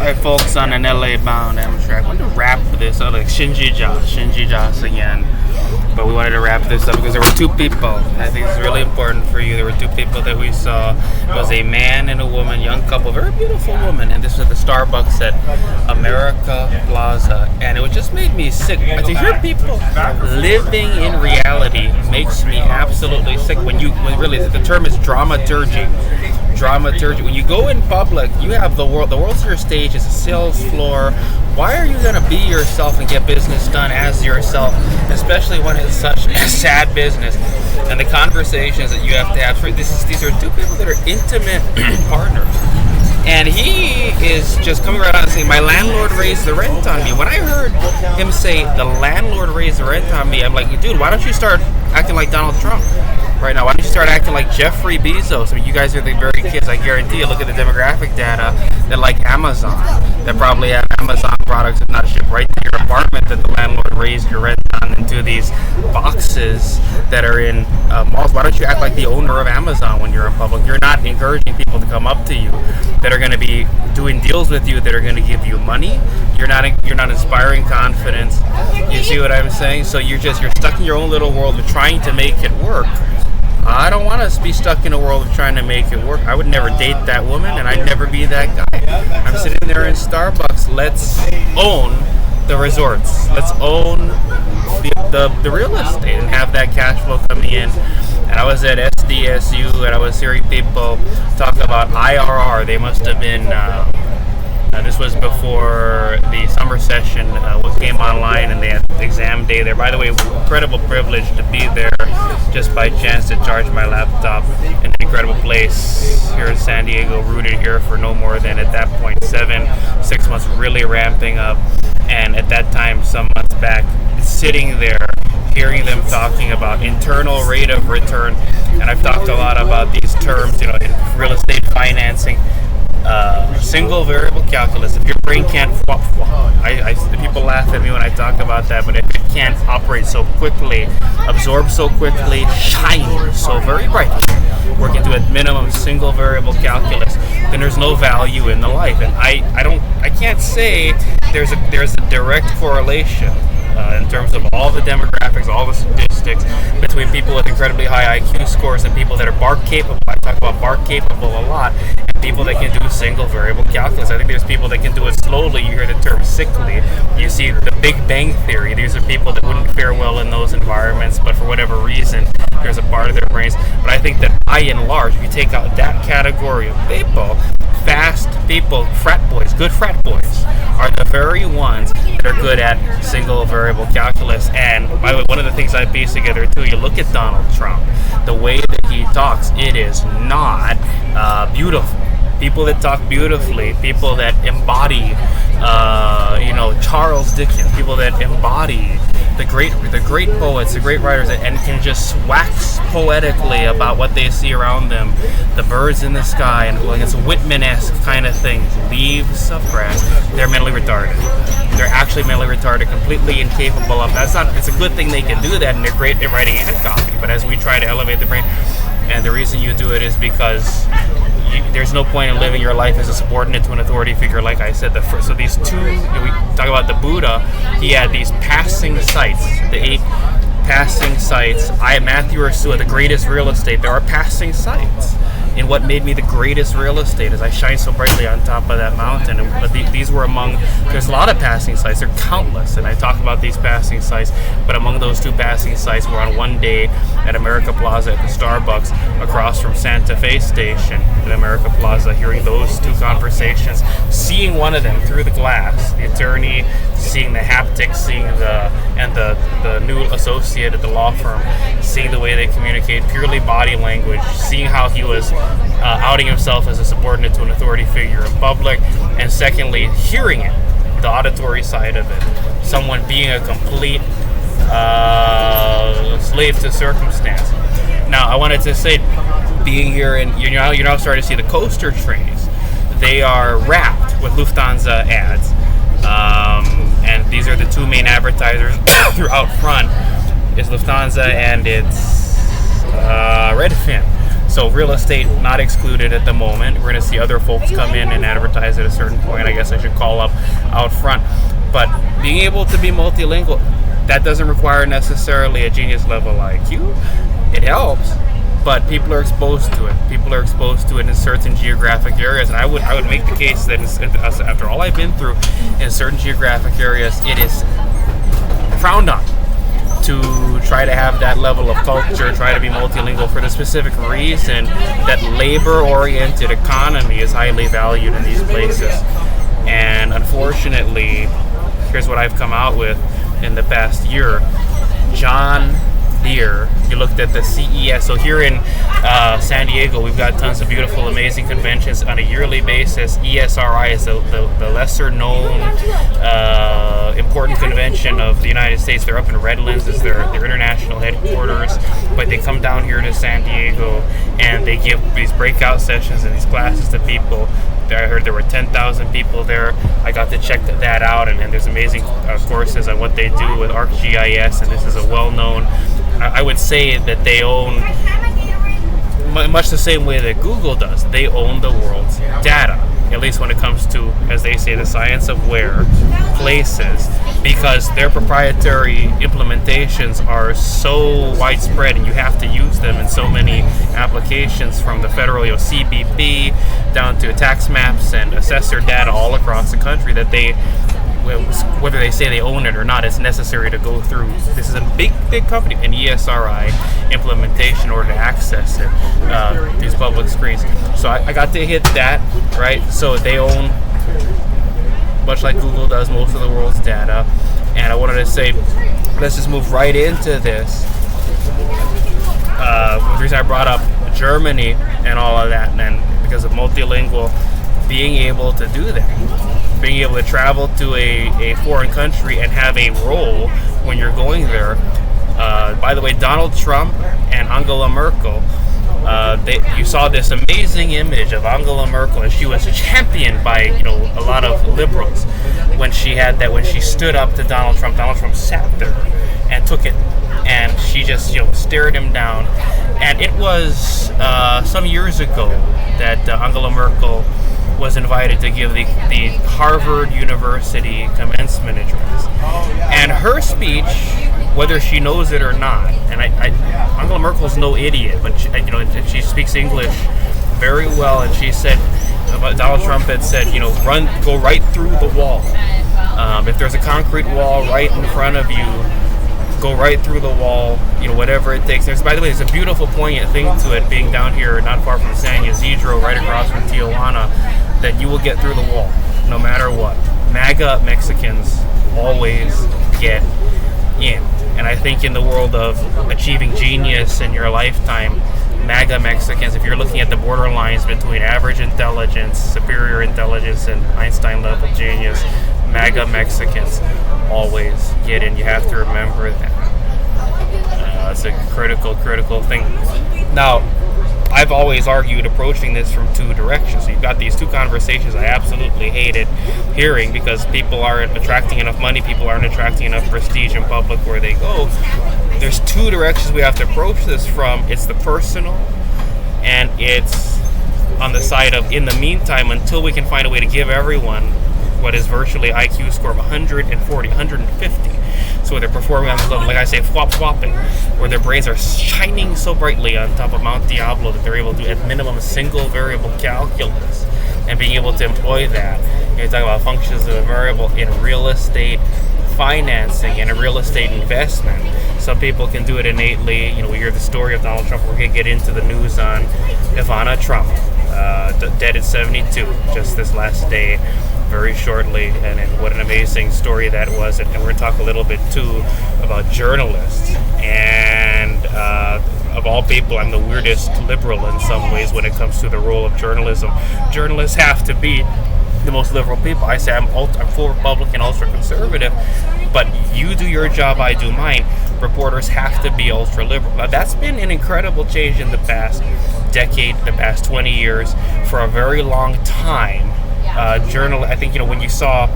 Alright, folks, on an LA bound Amtrak. I wanted to wrap this up, like Shinji-Jas again. But we wanted to wrap this up because there were two people. I think it's really important for you. There were two people that we saw. It was a man and a woman, young couple, very beautiful woman. And this was at the Starbucks at America Plaza. And it just made me sick. To hear people living in reality makes me absolutely sick. When really, the term is dramaturgy. When you go in public, you have the world. The world's your stage. It's a sales floor. Why are you going to be yourself and get business done as yourself, especially when it's such a sad business? And the conversations that you have to have. These are two people that are intimate partners. And he is just coming right out and saying, my landlord raised the rent on me. When I heard him say, the landlord raised the rent on me, I'm like, dude, why don't you start acting like Donald Trump right now? Why don't you start acting like Jeffrey Bezos? I mean, you guys are the very kids, I guarantee you. Look at the demographic data that like Amazon, that probably have Amazon products if not shipped right to your apartment, that the landlord raised your rent on into these boxes that are in malls. Why don't you act like the owner of Amazon when you're in public? You're not encouraging people to come up to you that are going to be doing deals with you, that are going to give you money. You're not inspiring confidence. You see what I'm saying? So you're stuck in your own little world of trying to make it work. I don't want to be stuck in a world of trying to make it work. I would never date that woman, and I'd never be that guy. I'm sitting there in Starbucks. Let's own the resorts. Let's own the real estate and have that cash flow coming in. And I was at SDSU, and I was hearing people talk about IRR. They must have been... this was before the summer session came online, and they had exam day there. By the way, incredible privilege to be there just by chance to charge my laptop in an incredible place here in San Diego, rooted here for no more than, at that point, 6 months, really ramping up. And at that time, some months back, sitting there, hearing them talking about internal rate of return. And I've talked a lot about these terms, in real estate financing. Single variable calculus. If your brain can't, people laugh at me when I talk about that, but if it can't operate so quickly, absorb so quickly, shine so very brightly, working to a minimum single variable calculus, then there's no value in the life. And I can't say there's a direct correlation in terms of all the demographics, all the statistics between people with incredibly high IQ scores and people that are bar capable. I talk about bar capable a lot, and people that can do single variable calculus. I think there's people that can do it slowly. You hear the term sickly. You see the Big Bang Theory. These are people that wouldn't fare well in those environments, but for whatever reason, there's a part of their brains. But I think that by and large, if you take out that category of people, fast people, good frat boys, are the very ones that are good at single variable calculus. And by the way, one of the things I pieced together too, you look at Donald Trump, the way that he talks, it is not beautiful. People that talk beautifully, people that embody, Charles Dickens, people that embody the great poets, the great writers, and can just wax poetically about what they see around them, the birds in the sky, and like it's Whitman-esque kind of thing. Leaves of grass. They're mentally retarded. They're actually mentally retarded, completely incapable of. It's a good thing they can do that, and they're great at writing and copy. But as we try to elevate the brain, and the reason you do it is because there's no point in living your life as a subordinate to an authority figure. Like I said, so these two, we talk about the Buddha, he had these passing sites, the 8 passing sites. Matthew or Sue, the greatest real estate, there are passing sites. And what made me the greatest real estate is I shine so brightly on top of that mountain. But these were there's a lot of passing sites, they're countless, and I talk about these passing sites, but among those 2 passing sites were on one day at America Plaza at the Starbucks across from Santa Fe Station at America Plaza, hearing those 2 conversations, seeing one of them through the glass, the attorney, seeing the haptics, seeing the new associate at the law firm, seeing the way they communicate, purely body language, seeing how he was outing himself as a subordinate to an authority figure in public, and secondly, hearing it, the auditory side of it, someone being a complete slave to circumstance. Now, I wanted to say, being here, and you're now starting to see the coaster trains. They are wrapped with Lufthansa ads, and these are the 2 main advertisers throughout front. Is Lufthansa and it's Redfin. So real estate not excluded at the moment. We're going to see other folks come in and advertise at a certain point. I guess I should call up out front. But being able to be multilingual, that doesn't require necessarily a genius level IQ. It helps, but people are exposed to it. People are exposed to it in certain geographic areas, and I would make the case that after all I've been through, in certain geographic areas, it is frowned on to try to have that level of culture, try to be multilingual for the specific reason that labor-oriented economy is highly valued in these places. And unfortunately, here's what I've come out with in the past year. John Deere, you looked at the CES. So here in San Diego, we've got tons of beautiful, amazing conventions on a yearly basis. ESRI is the lesser known important convention of the United States. They're up in Redlands, is their international headquarters, but they come down here to San Diego and they give these breakout sessions and these classes to people. I heard there were 10,000 people there. I got to check that out, and there's amazing courses on what they do with ArcGIS, and this is a well-known, I would say that they own, much the same way that Google does, they own the world's data, at least when it comes to, as they say, the science of where places, because their proprietary implementations are so widespread and you have to use them in so many applications, from the federal CBP down to tax maps and assessor data all across the country, that they, whether they say they own it or not, it's necessary to go through. This is a big company, an ESRI implementation, in order to access it, these public screens. So I got to hit that, right? So they own, much like Google does, most of the world's data. And I wanted to say, let's just move right into this. The reason I brought up Germany and all of that, and because of multilingual, being able to do that, being able to travel to a foreign country and have a role when you're going there. By the way, Donald Trump and Angela Merkel, you saw this amazing image of Angela Merkel, and she was championed by a lot of liberals when she stood up to Donald Trump. Donald Trump sat there and took it, and she just stared him down. And it was some years ago that Angela Merkel was invited to give the Harvard University commencement address, and her speech, whether she knows it or not, and Angela Merkel's no idiot, but she speaks English very well, and she said, Donald Trump had said, go right through the wall. If there's a concrete wall right in front of you, go right through the wall, whatever it takes. By the way, there's a beautiful, poignant thing to it, being down here not far from San Ysidro, right across from Tijuana, that you will get through the wall, no matter what. MAGA Mexicans always get in. And I think in the world of achieving genius in your lifetime, MAGA Mexicans, if you're looking at the borderlines between average intelligence, superior intelligence, and Einstein-level genius, MAGA Mexicans always get in. You have to remember that. It's a critical thing. Now, I've always argued approaching this from two directions. So you've got these two conversations I absolutely hated hearing, because people aren't attracting enough money, people aren't attracting enough prestige in public where they go. There's two directions we have to approach this from. It's the personal, and it's on the side of, in the meantime, until we can find a way to give everyone what is virtually IQ score of 140, 150. So they're performing on this level, like I say, flopping, where their brains are shining so brightly on top of Mount Diablo that they're able to do at minimum a single variable calculus, and being able to employ that. You're talking about functions of a variable in real estate financing and a real estate investment. Some people can do it innately. We hear the story of Donald Trump. We're going to get into the news on Ivana Trump, dead at 72, just this last day, very shortly, and what an amazing story that was. And we're going to talk a little bit too about journalists, and of all people, I'm the weirdest liberal in some ways when it comes to the role of journalism. Journalists have to be the most liberal people. I say I'm full Republican, ultra conservative, but you do your job, I do mine. Reporters have to be ultra liberal. Now, that's been an incredible change in the past decade, the past 20 years. For a very long time, I think when you saw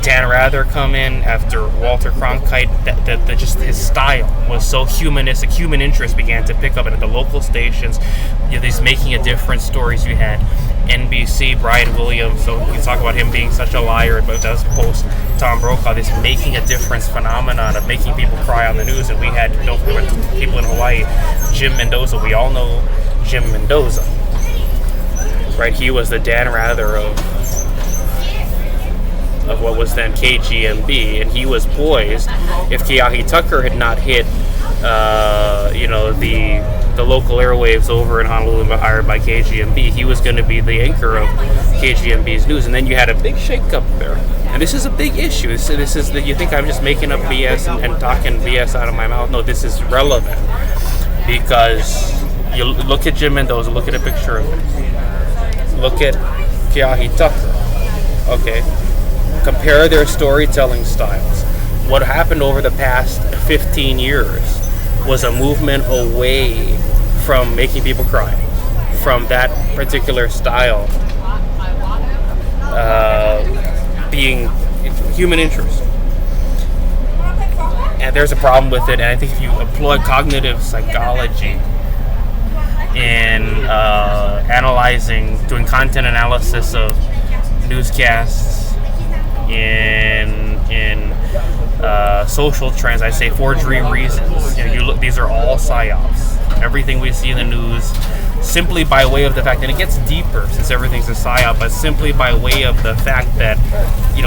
Dan Rather come in after Walter Cronkite. That just his style was so humanistic. Human interest began to pick up, and at the local stations, these making a difference stories. You had NBC, Brian Williams. So we can talk about him being such a liar, but does post Tom Brokaw, this making a difference phenomenon of making people cry on the news. And we had people in Hawaii, Jim Mendoza. We all know Jim Mendoza, right? He was the Dan Rather of what was then KGMB, and he was poised. If Keahi Tucker had not hit, the local airwaves over in Honolulu hired by KGMB, he was going to be the anchor of KGMB's news. And then you had a big shakeup there, and this is a big issue. This is you think I'm just making up BS and talking BS out of my mouth? No, this is relevant because you look at Jim Mendoza, look at a picture of him, look at Keahi Tucker. Okay. Compare their storytelling styles. What happened over the past 15 years was a movement away from making people cry, from that particular style being human interest. And there's a problem with it, and I think if you employ cognitive psychology in doing content analysis of newscasts, in social trends, I say forgery reasons. These are all psyops. Everything we see in the news, simply by way of the fact, and it gets deeper since everything's a psyop, but simply by way of the fact that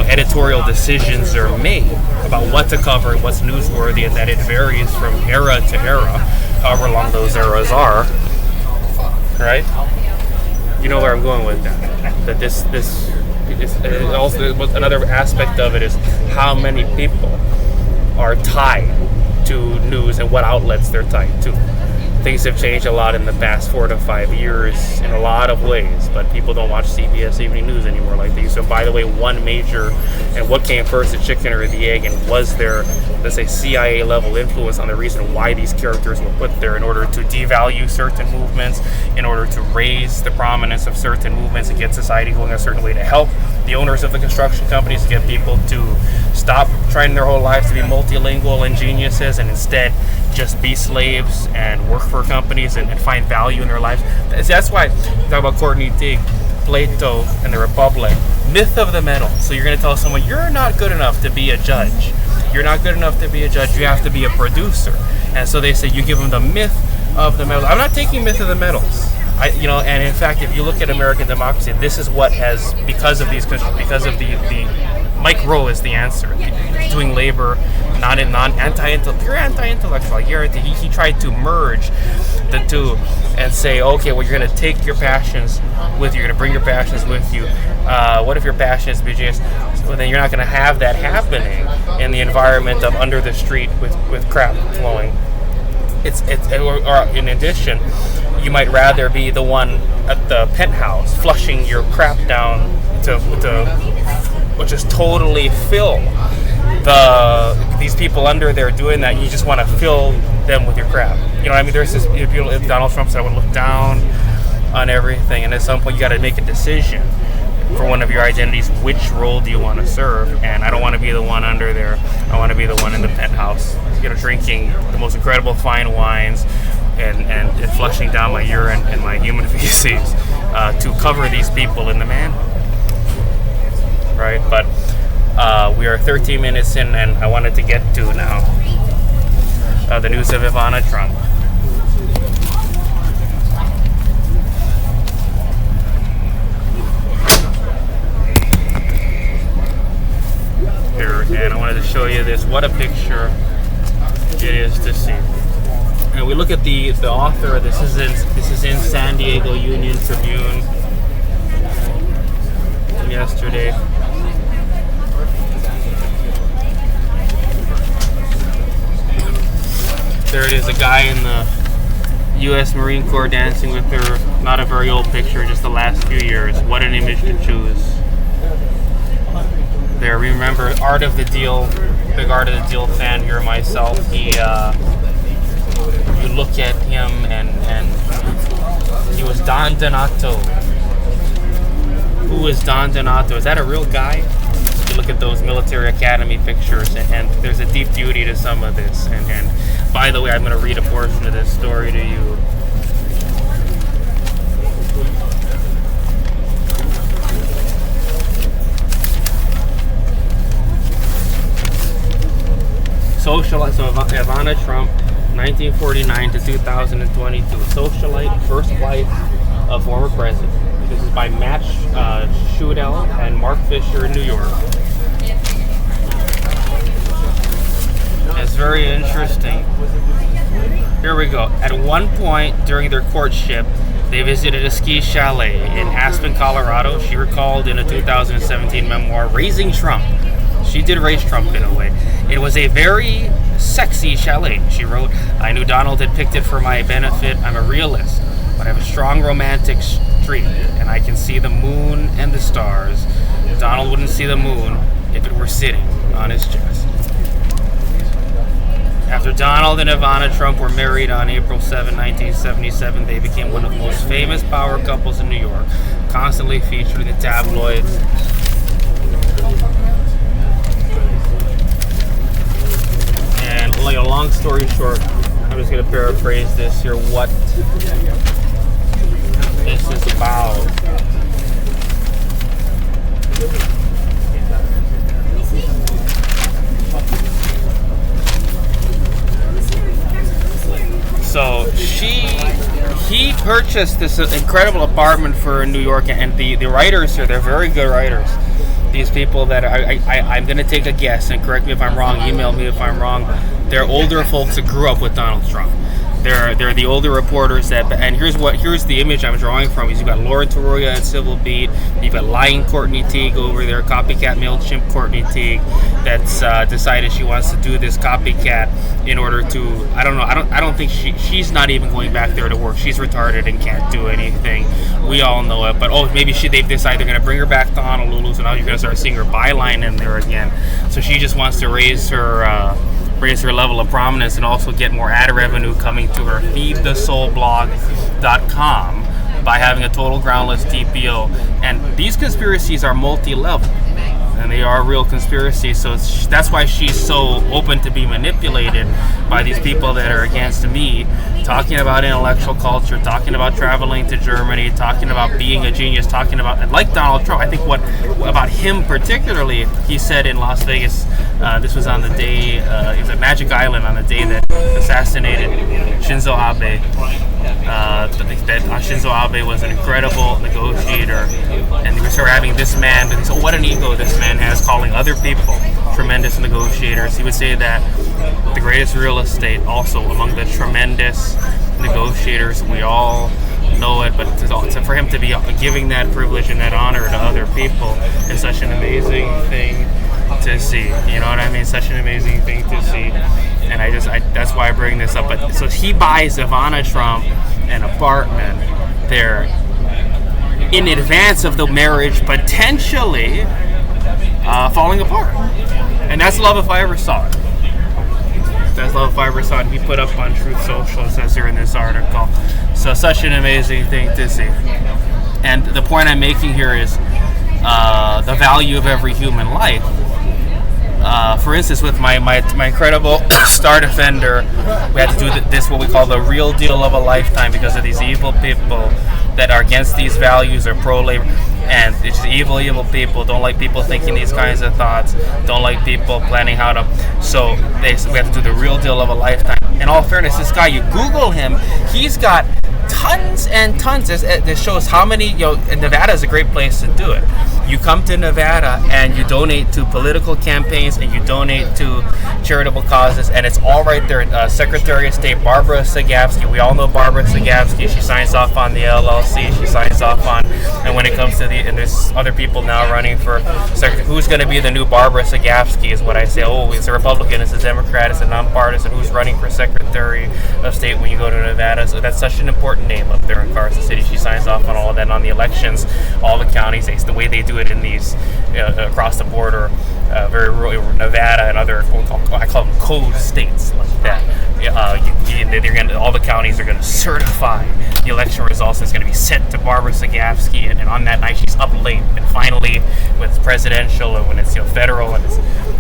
editorial decisions are made about what to cover and what's newsworthy, and that it varies from era to era, however long those eras are. Right? You know where I'm going with that. That this also another aspect of it is how many people are tied to news and what outlets they're tied to. Things have changed a lot in the past 4 to 5 years in a lot of ways, but people don't watch CBS Evening News anymore like they used to. So, by the way, one major, and what came first, the chicken or the egg, and was there, let's say, CIA level influence on the reason why these characters were put there in order to devalue certain movements, in order to raise the prominence of certain movements and get society going a certain way, to help the owners of the construction companies, to get people to stop trying their whole lives to be multilingual and geniuses and instead just be slaves and work for companies and find value in their lives. That's why we talk about Courtney Teague, Plato, and the Republic. Myth of the medal. So you're going to tell someone, you're not good enough to be a judge. You're not good enough to be a judge. You have to be a producer. And so they say you give them the myth of the medal. I'm not taking myth of the medals. And in fact, if you look at American democracy, this is what has, because of the Mike Rowe is the answer. Doing labor, pure anti-intellectual. He tried to merge the two and say, okay, well, you're going to take your passions with you. You're going to bring your passions with you. What if your passion is BJS? Well, then you're not going to have that happening in the environment of under the street with crap flowing. Or in addition, you might rather be the one at the penthouse flushing your crap down to just totally fill these people under there doing that. You just want to fill them with your crap. You know what I mean? There's this people. If Donald Trump said I would look down on everything, and at some point you got to make a decision for one of your identities. Which role do you want to serve? And I don't want to be the one under there. I want to be the one in the penthouse, drinking the most incredible fine wines and flushing down my urine and my human feces to cover these people in the manhole. Right? But we are 13 minutes in, and I wanted to get to now the news of Ivana Trump. Here, and I wanted to show you this. What a picture it is to see. And we look at the author. This is in San Diego Union Tribune yesterday. There it is, a guy in the U.S. Marine Corps dancing with her. Not a very old picture, just the last few years. What an image to choose. There, remember Art of the Deal, big Art of the Deal fan here myself. You look at him and he was Don Donato. Who is Don Donato? Is that a real guy? you look at those military academy pictures, and there's a deep beauty to some of this. And by the way, I'm going to read a portion of this story to you. Socialite, so Ivana Trump, 1949 to 2022, socialite, first wife of former president. This is by Matt Schudel and Mark Fisher in New York. It's very interesting. Here we go. At one point during their courtship, they visited a ski chalet in Aspen, Colorado. She recalled in a 2017 memoir, Raising Trump. She did raise Trump in a way. It was a very sexy chalet, she wrote. I knew Donald had picked it for my benefit. I'm a realist, but I have a strong romantic streak, and I can see the moon and the stars. Donald wouldn't see the moon if it were sitting on his chest. After Donald and Ivana Trump were married on April 7, 1977, they became one of the most famous power couples in New York, constantly featured in the tabloids. And like a long story short, I'm just going to paraphrase this here, what this is about. So he purchased this incredible apartment for New York, and the writers here, they're very good writers. These people that I'm going to take a guess, and correct me if I'm wrong, email me if I'm wrong. They're older folks that grew up with Donald Trump. They're the older reporters and here's the image I'm drawing from. Is you've got Lauren Taruya at Civil Beat, you've got lying Courtney Teague over there, copycat MailChimp Courtney Teague, that's decided she wants to do this copycat in order to, I don't think she's not even going back there to work. She's retarded and can't do anything. We all know it, but maybe they've decided they're going to bring her back to Honolulu, so now you're going to start seeing her byline in there again. So she just wants to raise her level of prominence and also get more ad revenue coming to her feedthesoulblog.com by having a total groundless TPO. And these conspiracies are multi-level, and they are real conspiracies, so that's why she's so open to be manipulated by these people that are against me, talking about intellectual culture, talking about traveling to Germany, talking about being a genius, talking about, and like Donald Trump, I think what about him particularly, he said in Las Vegas, this was on the day, it was at Magic Island on the day that assassinated Shinzo Abe, that Shinzo Abe was an incredible negotiator, and we started having this man, but so what an ego this man has, calling other people tremendous negotiators. He would say that the greatest real estate also among the tremendous negotiators. We all know it, but for him to be giving that privilege and that honor to other people is such an amazing thing to see. You know what I mean? Such an amazing thing to see. And that's why I bring this up. But so he buys Ivana Trump an apartment there in advance of the marriage potentially falling apart. And that's love if I ever saw it. That's love if I ever saw it. He put up on Truth Social, it says here in this article. So such an amazing thing to see. And the point I'm making here is the value of every human life. For instance, with my incredible star defender, we had to do this, what we call the real deal of a lifetime, because of these evil people that are against these values or pro-labor. And it's just evil people, don't like people thinking these kinds of thoughts, don't like people planning how to, so we have to do the real deal of a lifetime. In all fairness, this guy, you Google him, he's got tons and tons. This shows how many, and Nevada is a great place to do it. You come to Nevada and you donate to political campaigns and you donate to charitable causes, and it's all right there. Secretary of State Barbara Sagavsky, we all know Barbara Sagavsky. She signs off on the LLC. She signs off on, and when it comes to and there's other people now running for secretary. Who's going to be the new Barbara Sagavsky is what I say. Oh, it's a Republican, it's a Democrat, it's a nonpartisan. Who's running for Secretary of State when you go to Nevada? So that's such an important name up there in Carson City. She signs off on all of that. On the elections, all the counties, it's the way they do it in these across the border, very rural Nevada and other, I call them code states like that. all the counties are going to certify the election results. It's going to be sent to Barbara Sagafsky, and on that night she's up late. And finally, when it's presidential and when it's federal and it's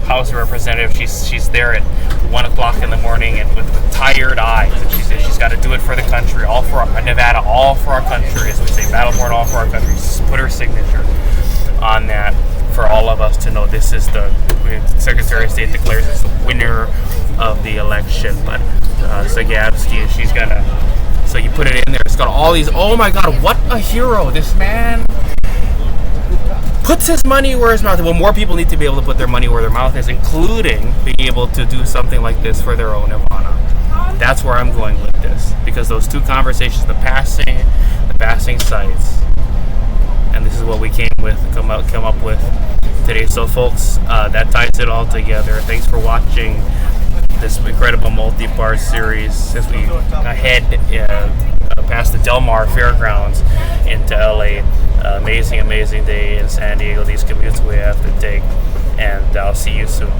House of Representatives, she's there at 1 o'clock in the morning and with tired eyes, and she says she's got to do it for the country, all for Nevada, all for our country, as we say, Battleborn, all for our country. Just put her signature on that for all of us to know this is the Secretary of State declares it's the winner of the election. But Sagavsky, she's gonna. So you put it in there. It's got all these. Oh my God! What a hero! This man puts his money where his mouth is. Well, more people need to be able to put their money where their mouth is, including being able to do something like this for their own Ivana. That's where I'm going with this, because those two conversations, the passing sites, and this is what we come up with today. So, folks, that ties it all together. Thanks for watching this incredible multi-part series as we head past the Del Mar Fairgrounds into LA. Amazing day in San Diego. These commutes we have to take, and I'll see you soon.